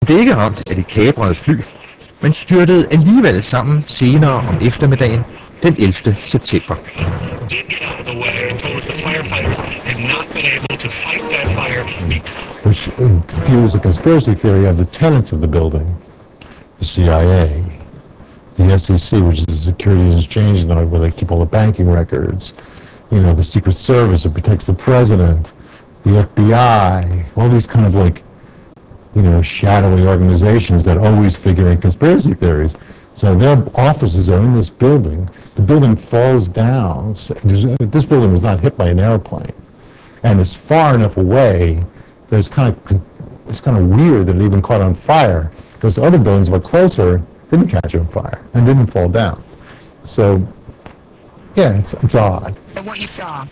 blev ikke ramt af de kabrede fly, men styrtede alligevel sammen senere om eftermiddagen den 11. september. Which fuels a conspiracy theory of the tenants of the building, the CIA, the SEC, which is the Securities and Exchange Board, where they keep all the banking records, you know, the Secret Service that protects the president, the FBI, all these kind of like, you know, shadowy organizations that always figure in conspiracy theories. So their offices are in this building. The building falls down. This building was not hit by an airplane, and it's far enough away that it's kind of weird that it even caught on fire, because other buildings were closer, didn't catch on fire and didn't fall down. So yeah, it's odd. What you saw.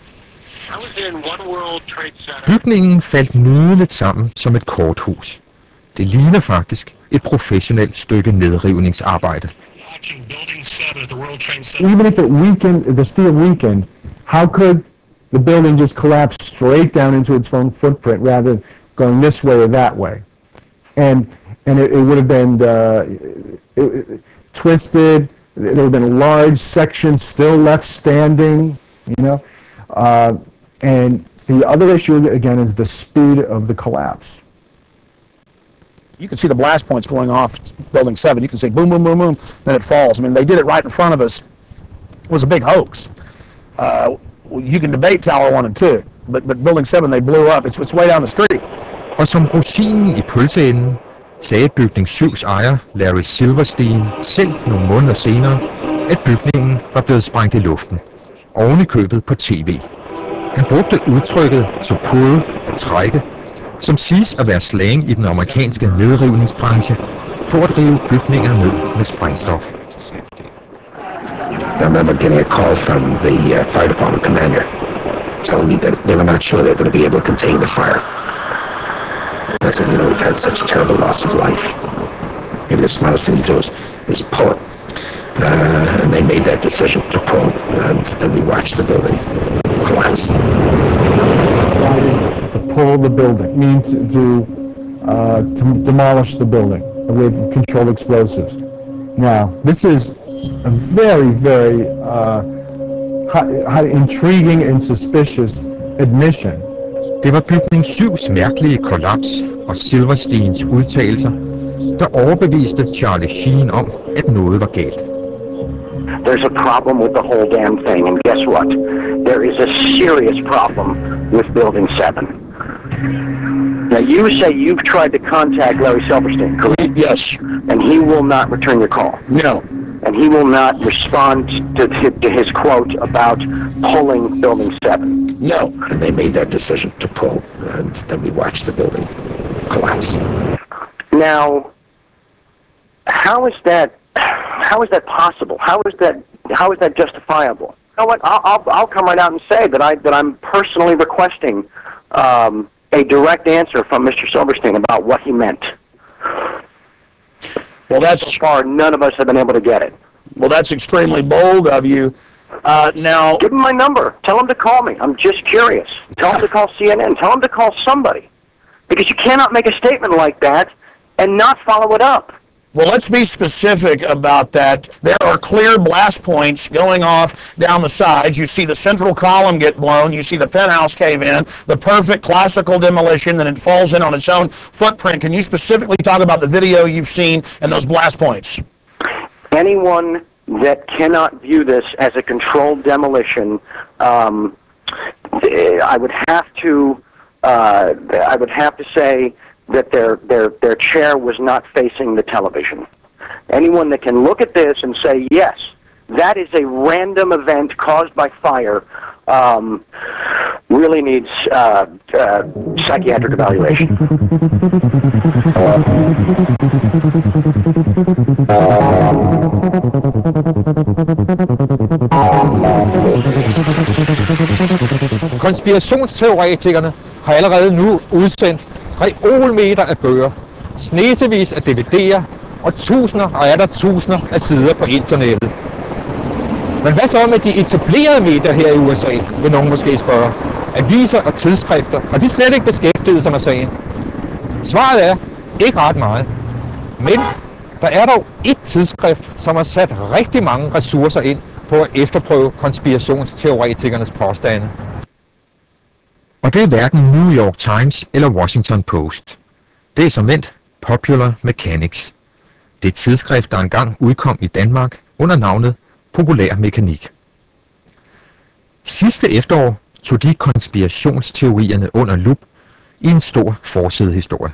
I was in One World Trade Center. Bygningen faldt nydeligt sammen som et korthus. Det ligner faktisk et professionelt stykke nedrivningsarbejde. Even if it weakened, the steel weakened, how could the building just collapse straight down into its own footprint rather than going this way or that way? And it would have been twisted. There would have been large sections still left standing, you know. And the other issue again is the speed of the collapse. You can see the blast points going off Building 7. You can see boom, boom, boom, boom, then it falls. I mean, they did it right in front of us. It was a big hoax. You can debate Tower 1 and 2, but Building 7, they blew up. It's way down the street. Og som rosinen i pølseenden, sagde bygning 7's ejer, Larry Silverstein, selv nogle måneder senere, at bygningen var blevet sprængt i luften. Oven i købet på tv. Han brugte udtrykket to pull at trække, som siges at være slang i den amerikanske nedrivningsbranche, for at rive bygninger ned med sprængstof. I remember getting a call from the fire department commander telling me that they were not sure they were going to be able to contain the fire. And I said, you know, we've had such a terrible loss of life. Maybe the smartest thing to do is pull it. And they made that decision to pull, and then we watched the building collapse. Decided to pull the building, means to demolish the building with controlled explosives. Now, this is a very, very intriguing and suspicious admission. Det var bygning 7's mærkelige kollaps og Silversteins udtalelser, der overbeviste Charlie Sheen om, at noget var galt. There's a problem with the whole damn thing, and guess what? There is a serious problem with Building 7. Now, you say you've tried to contact Larry Silverstein, correct? Yes. And he will not return your call? No. And he will not respond to his quote about pulling Building 7? No. And they made that decision to pull, and then we watched the building collapse. Now, how is that possible? How is that justifiable? You know what? I'll come right out and say that I'm personally requesting a direct answer from Mr. Silverstein about what he meant. Well, that's so far none of us have been able to get it. Well, that's extremely bold of you. Now, give him my number. Tell him to call me. I'm just curious. Tell him to call CNN. Tell him to call somebody, because you cannot make a statement like that and not follow it up. Well, let's be specific about that. There are clear blast points going off down the sides. You see the central column get blown. You see the penthouse cave in. The perfect classical demolition, then it falls in on its own footprint. Can you specifically talk about the video you've seen and those blast points? Anyone that cannot view this as a controlled demolition, I would have to say that their chair was not facing the television. Anyone that can look at this and say, yes, that is a random event caused by fire, really needs psychiatric evaluation. Konspirationsteoretikerne har allerede nu udsendt reolmeter af bøger, snesevis af DVD'er og tusinder og atter tusinder af sider på internettet. Men hvad så med de etablerede medier her i USA, vil nogen måske spørge? Aviser og tidsskrifter, og de slet ikke beskæftiget sig med sagen? Svaret er ikke ret meget. Men der er dog et tidsskrift, som har sat rigtig mange ressourcer ind på at efterprøve konspirationsteoretikernes påstande. Og det er hverken New York Times eller Washington Post. Det er som endt Popular Mechanics. Det er et tidsskrift, der engang udkom i Danmark under navnet Populær Mekanik. Sidste efterår tog de konspirationsteorierne under lup i en stor forsidehistorie.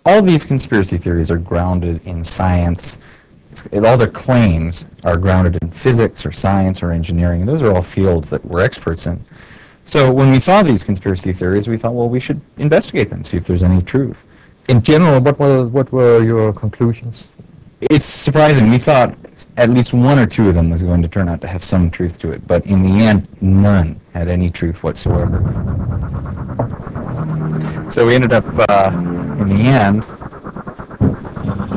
All these conspiracy theories are grounded in science. All their claims are grounded in physics or science or engineering. Those are all fields that we're experts in. So when we saw these conspiracy theories, we thought, well, we should investigate them, see if there's any truth. In general, what were your conclusions? It's surprising. We thought at least one or two of them was going to turn out to have some truth to it, but in the end, none had any truth whatsoever. So we ended up, in the end,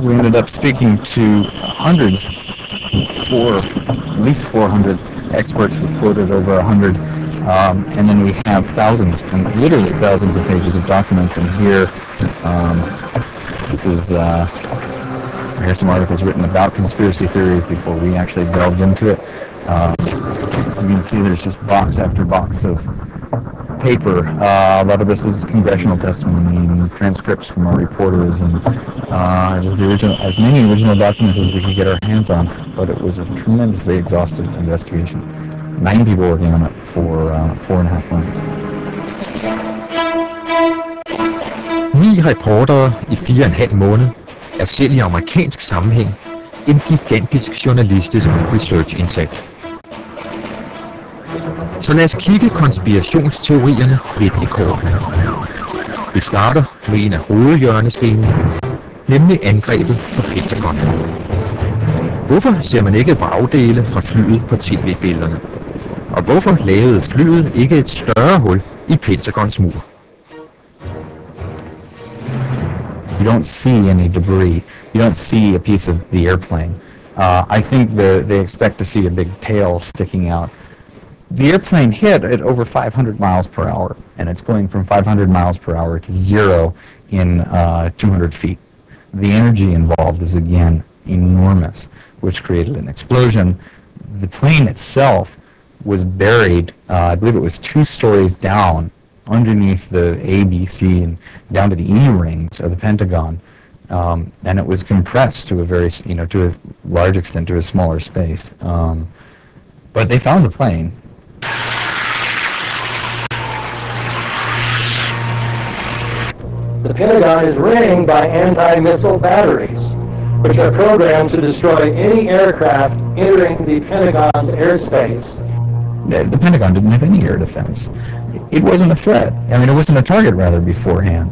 we ended up speaking to hundreds, at least 400 experts. We quoted over 100, and then we have thousands, and literally thousands of pages of documents. And here, this is, here's some articles written about conspiracy theories before we actually delved into it. As you can see, there's just box after box of paper. A lot of this is congressional testimony and transcripts from our reporters, and just the original, as many original documents as we could get our hands on. But it was a tremendously exhaustive investigation. 9 people working on it for 4.5 months. 9 reportere i 4,5 måneder er selv i amerikansk sammenhæng en gigantisk journalistisk research-indsats. Så lad os kigge konspirationsteorierne lidt i kortene. Vi starter med en af hovedhjørnestenene, nemlig angrebet på Pentagon. Hvorfor ser man ikke vragdele fra flyet på tv-billederne? Og hvorfor lavede flyet ikke et større hul i Pentagons mur? You don't see any debris. You don't see a piece of the airplane. I think they expect to see a big tail sticking out. The airplane hit at over 500 miles per hour, and it's going from 500 miles per hour to 0 in 200 feet. The energy involved is, again, enormous, which created an explosion. The plane itself was buried, I believe it was 2 stories down, underneath the A, B, C, and down to the E rings of the Pentagon, and it was compressed to a very, to a large extent, to a smaller space. But they found the plane. The Pentagon is ringed by anti-missile batteries, which are programmed to destroy any aircraft entering the Pentagon's airspace. The Pentagon didn't have any air defense. It wasn't a threat. I mean, it wasn't a target, rather, beforehand.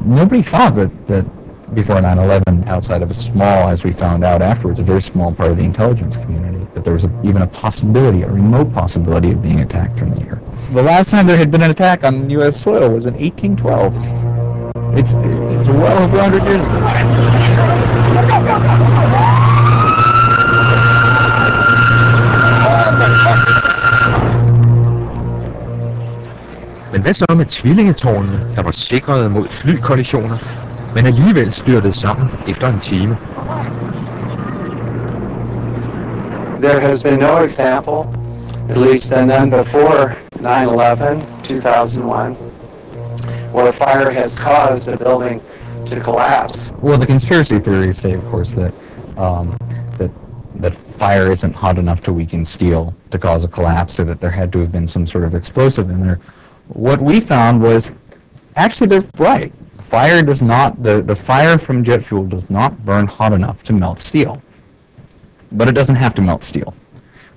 Nobody thought that before 9/11, outside of a small, as we found out afterwards, a very small part of the intelligence community, that there was even a possibility, a remote possibility of being attacked from the air. The last time there had been an attack on U.S. soil was in 1812. It's well over 100 years ago. Men hvad så med tvillingetårnene, der var sikret mod flykollisioner, men alligevel styrtede sammen efter en time? There has been no example, at least none before 9/11, 2001, where a fire has caused a building to collapse. Well, the conspiracy theories say, of course, that that fire isn't hot enough to weaken steel to cause a collapse, or that there had to have been some sort of explosive in there. What we found was, actually, they're right. Fire does not, the fire from jet fuel does not burn hot enough to melt steel. But it doesn't have to melt steel.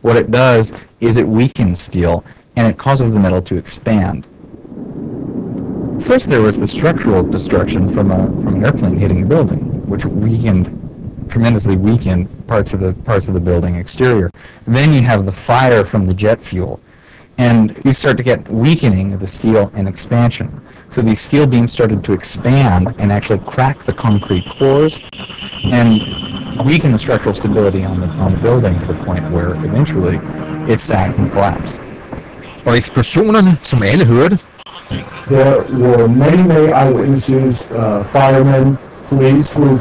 What it does is it weakens steel, and it causes the metal to expand. First, there was the structural destruction from an airplane hitting the building, which tremendously weakened parts of the building exterior. Then you have the fire from the jet fuel, and you start to get weakening of the steel and expansion. So these steel beams started to expand and actually crack the concrete cores and weaken the structural stability on the building to the point where eventually it sagged and collapsed. Og eksplosionerne, som alle hørte, There were many eyewitnesses, firemen, police, who